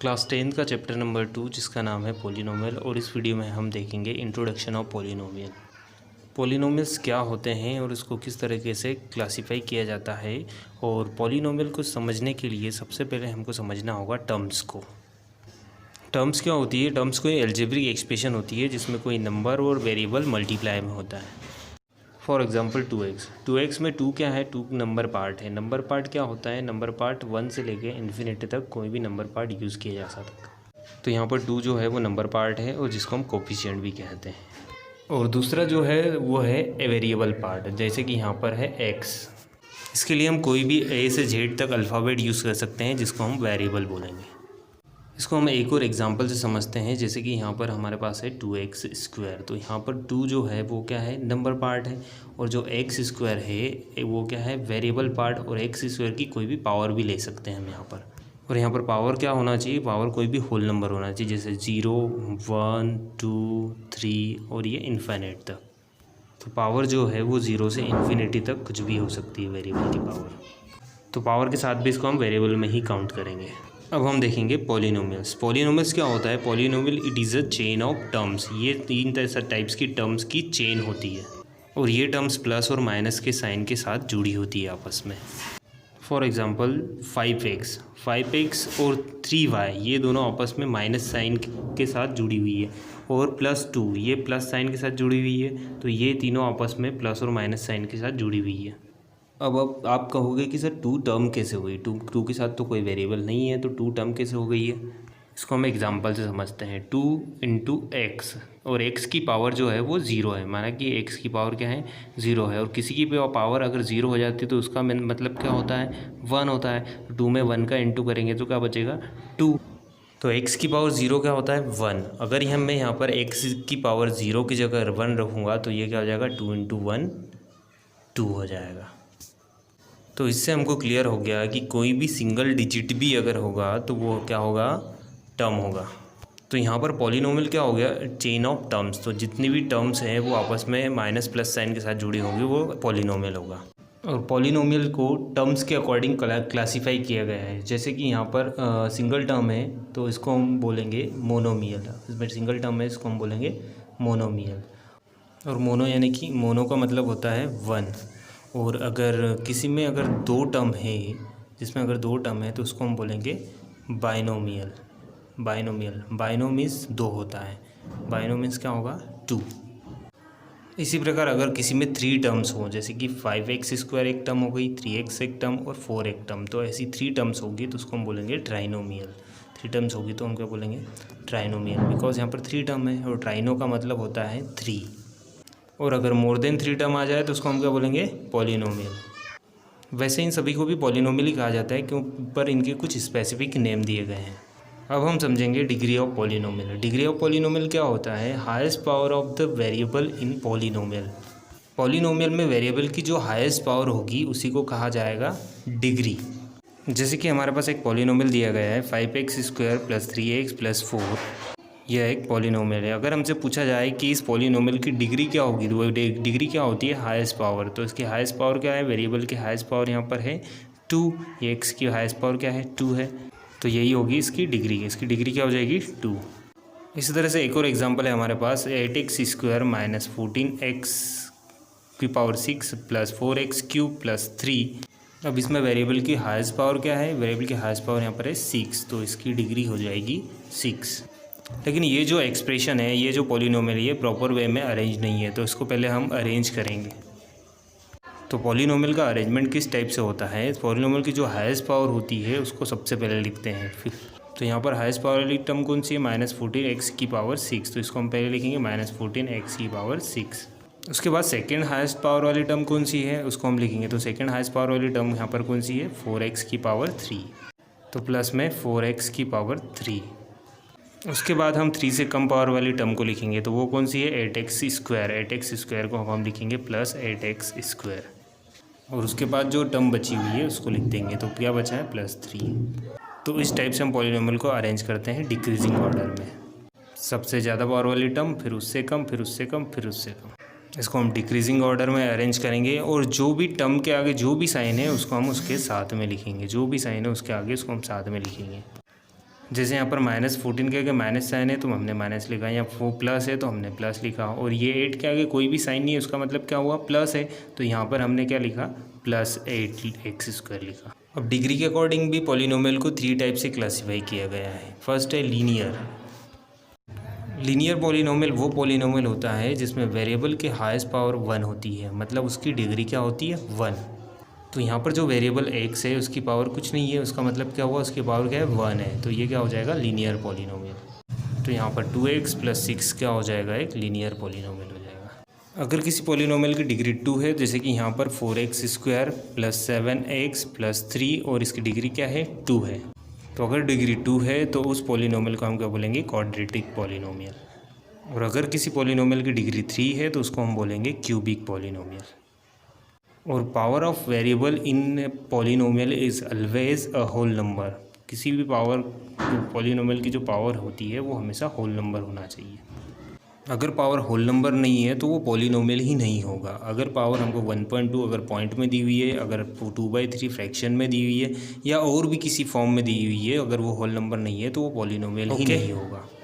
Class 10 का chapter number 2 जिसका नाम है पॉलिनोमियल, और इस वीडियो में हम देखेंगे इंट्रोडक्शन ऑफ पॉलिनोमियल। पॉलिनोमियल्स क्या होते हैं और इसको किस तरीके से क्लासिफाई किया जाता है। और पॉलिनोमियल को समझने के लिए सबसे पहले हमको समझना होगा टर्म्स को। टर्म्स क्या होती है? टर्म्स कोई एल्जेब्रिक एक्सप्रेशन होती है जिसमें कोई नंबर और वेरिएबल मल्टीप्लाई में होता है। फॉर एग्जाम्पल 2x में 2 क्या है? 2 नंबर पार्ट है। नंबर पार्ट क्या होता है? नंबर पार्ट 1 से लेके इन्फिनिटी तक कोई भी नंबर पार्ट यूज़ किया जा सकता है। तो यहाँ पर 2 जो है वो नंबर पार्ट है और जिसको हम कोफिशिएंट भी कहते हैं। और दूसरा जो है वो है ए वेरिएबल पार्ट, जैसे कि यहाँ पर है x। इसके लिए हम कोई भी ए से जेड तक अल्फ़ाबेट यूज़ कर सकते हैं जिसको हम वेरिएबल बोलेंगे। इसको हम एक और एग्जांपल से समझते हैं, जैसे कि यहाँ पर हमारे पास है 2x²। तो यहाँ पर 2 जो है वो क्या है? नंबर पार्ट है, और जो x² है वो क्या है? Variable part. और x² की कोई भी पावर भी ले सकते हैं हम यहाँ पर। और यहाँ पर पावर क्या होना चाहिए? पावर कोई भी होल नंबर होना चाहिए, जैसे 0, 1, 2, 3 और ये इन्फिनिट तक। तो पावर जो है वो 0 से इन्फिनिटी तक कुछ भी हो सकती है वेरिएबल की पावर। तो पावर के साथ भी इसको हम वेरिएबल में ही काउंट करेंगे। अब हम देखेंगे पॉलिनोमियल्स। पॉलिनोमियल्स क्या होता है? Polynomial it is a chain of terms. ये 3 टाइप्स की टर्म्स की चेन होती है, और ये टर्म्स प्लस और माइनस के साइन के साथ जुड़ी होती है आपस में। फॉर एग्जांपल 5x और 3y ये दोनों आपस में माइनस साइन के साथ जुड़ी हुई है, और +2 ये प्लस साइन के साथ जुड़ी हुई है। तो ये तीनों आपस में प्लस और माइनस साइन के साथ जुड़ी हुई है। अब आप कहोगे कि सर 2 टर्म कैसे हुई? टू के साथ तो कोई वेरिएबल नहीं है, तो 2 टर्म कैसे हो गई है? इसको हम एग्जांपल से समझते हैं। 2 × x, और x की पावर जो है वो 0 है। माना कि x की पावर क्या है? 0 है। और किसी की पावर अगर 0 हो जाती है तो उसका मतलब क्या होता है? 1 होता है। 2 में 1 का इंटू करेंगे तो क्या बचेगा? 2। तो x की पावर 0 क्या होता है? 1। अगर मैं यहाँ पर x की पावर 0 की जगह 1 रखूँगा तो ये क्या हो जाएगा? 2 × 1 2 हो जाएगा। तो इससे हमको क्लियर हो गया कि कोई भी सिंगल डिजिट भी अगर होगा तो वो क्या होगा? टर्म होगा। तो यहाँ पर पॉलिनोमियल क्या हो गया? Chain of terms. तो जितनी भी टर्म्स हैं वो आपस में माइनस प्लस साइन के साथ जुड़ी होगी, वो पॉलिनोमियल होगा। और पॉलिनोमियल को टर्म्स के अकॉर्डिंग क्लासीफाई किया गया है। जैसे कि यहाँ पर सिंगल टर्म है तो इसको हम बोलेंगे मोनोमियल। इसमें सिंगल टर्म है, इसको हम बोलेंगे मोनोमियल। और मोनो यानी कि मोनो का मतलब होता है 1। और अगर किसी में अगर 2 टर्म है, जिसमें अगर 2 टर्म है तो उसको हम बोलेंगे बाइनोमियल। बाइनो मीन्स 2 होता है। बाइनो मीन्स क्या होगा? 2। इसी प्रकार अगर किसी में 3 टर्म्स हो, जैसे कि 5x² एक टर्म हो गई, 3x एक टर्म और 4 एक टर्म, तो ऐसी 3 टर्म्स होगी तो उसको हम बोलेंगे ट्राइनोमियल। 3 टर्म्स होगी तो हम क्या बोलेंगे? ट्राइनोमियल। बिकॉज यहाँ पर 3 टर्म है, और ट्राइनो का मतलब होता है 3। और अगर मोर देन 3 टर्म आ जाए तो उसको हम क्या बोलेंगे? पॉलिनोमियल। वैसे इन सभी को भी पॉलिनोमियल ही कहा जाता है, क्यों पर इनके कुछ स्पेसिफिक नेम दिए गए हैं। अब हम समझेंगे degree of polynomial. Degree of polynomial क्या होता है? Highest power of the variable in polynomial. Polynomial में वेरिएबल की जो हाईएस्ट पावर होगी उसी को कहा जाएगा डिग्री। जैसे कि हमारे पास एक पॉलिनोमियल दिया गया है 5x² + 3x + 4। यह एक पॉलिनोमियल है। अगर हमसे पूछा जाए कि इस पॉलिनोमियल की डिग्री क्या होगी, तो वो डिग्री क्या होती है? Highest power. तो इसकी हाईएस्ट पावर क्या है? वेरिएबल की हाईएस्ट पावर यहाँ पर है 2। ये x की हाईएस्ट पावर क्या है? 2 है। तो यही होगी इसकी डिग्री। इसकी डिग्री क्या हो जाएगी? 2। इसी तरह से एक और एग्जांपल है हमारे पास 8x² - 14x की पावर 6 + 4x³ + 3। अब इसमें वेरिएबल की हाईएस्ट पावर क्या है? वेरिएबल की हाईएस्ट पावर यहाँ पर है 6, तो इसकी डिग्री हो जाएगी 6। लेकिन ये जो एक्सप्रेशन है, ये जो पॉलिनोमियल है, ये प्रॉपर वे में अरेंज नहीं है, तो इसको पहले हम अरेंज करेंगे। तो पॉलिनोमियल का अरेंजमेंट किस टाइप से होता है? पॉलिनोमियल की जो हाईएस्ट पावर होती है उसको सबसे पहले लिखते हैं। फिर तो यहाँ पर हाईएस्ट पावर वाली टर्म कौन सी है? -14x की पावर 6। तो इसको हम पहले लिखेंगे -14x की पावर 6। उसके बाद सेकेंड हाईएस्ट पावर वाली टर्म कौन सी है उसको हम लिखेंगे। तो सेकेंड हाईएस्ट पावर वाली टर्म यहाँ पर कौन सी है? 4x की पावर 3। तो प्लस में 4x की पावर 3। उसके बाद हम 3 से कम पावर वाली टर्म को लिखेंगे, तो वो कौन सी है? 8x²। 8x² को हम लिखेंगे +8x²। और उसके बाद जो टर्म बची हुई है उसको लिख देंगे, तो क्या बचा है? +3। तो इस टाइप से हम पॉलिनोमियल को अरेंज करते हैं डिक्रीजिंग ऑर्डर में। सबसे ज़्यादा पावर वाली टर्म, फिर उससे कम, फिर उससे कम, फिर उससे कम। इसको हम डिक्रीजिंग ऑर्डर में अरेंज करेंगे, और जो भी टर्म के आगे जो भी साइन है उसको हम उसके साथ में लिखेंगे। जो भी साइन है उसके आगे उसको हम साथ में लिखेंगे। जैसे यहाँ पर -14 के आगे माइनस साइन है तो हमने माइनस लिखा, या वो प्लस है तो हमने प्लस लिखा, और ये 8 के आगे कोई भी साइन नहीं है, उसका मतलब क्या हुआ, प्लस है, तो यहाँ पर हमने क्या लिखा, +8x² लिखा। अब डिग्री के अकॉर्डिंग भी पॉलिनोमियल को 3 टाइप से क्लासीफाई किया गया है। फर्स्ट है लीनियर। लीनियर पॉलिनोमियल वो पॉलिनोमियल होता है जिसमें वेरिएबल के हाईएस्ट पावर 1 होती है, मतलब उसकी डिग्री क्या होती है, 1। तो यहाँ पर जो वेरिएबल x है उसकी पावर कुछ नहीं है, उसका मतलब क्या हुआ, उसकी पावर क्या है, 1 है, तो ये क्या हो जाएगा, लीनियर पॉलिनोमियल। तो यहाँ पर 2x + 6 क्या हो जाएगा, एक लीनियर पॉलिनोमियल हो जाएगा। अगर किसी पॉलिनोमियल की डिग्री 2 है, जैसे कि यहाँ पर 4x² + 7x + 3 और इसकी डिग्री क्या है, 2 है, तो अगर डिग्री 2 है तो उस पॉलिनोमियल को हम क्या बोलेंगे, क्वाड्रेटिक पॉलिनोमियल। और अगर किसी पॉलिनोमियल की डिग्री 3 है तो उसको हम बोलेंगे क्यूबिक पॉलिनोमियल। और power of variable in polynomial is always a whole number. किसी भी पावर पॉलिनोमियल की जो पावर होती है वो हमेशा होल नंबर होना चाहिए। अगर पावर होल नंबर नहीं है तो वो पॉलिनोमियल ही नहीं होगा। अगर पावर हमको 1.2 अगर पॉइंट में दी हुई है, अगर 2/3 फ्रैक्शन में दी हुई है, या और भी किसी फॉर्म में दी हुई है, अगर वो होल नंबर नहीं है तो वो पॉलिनोमियल ही नहीं होगा।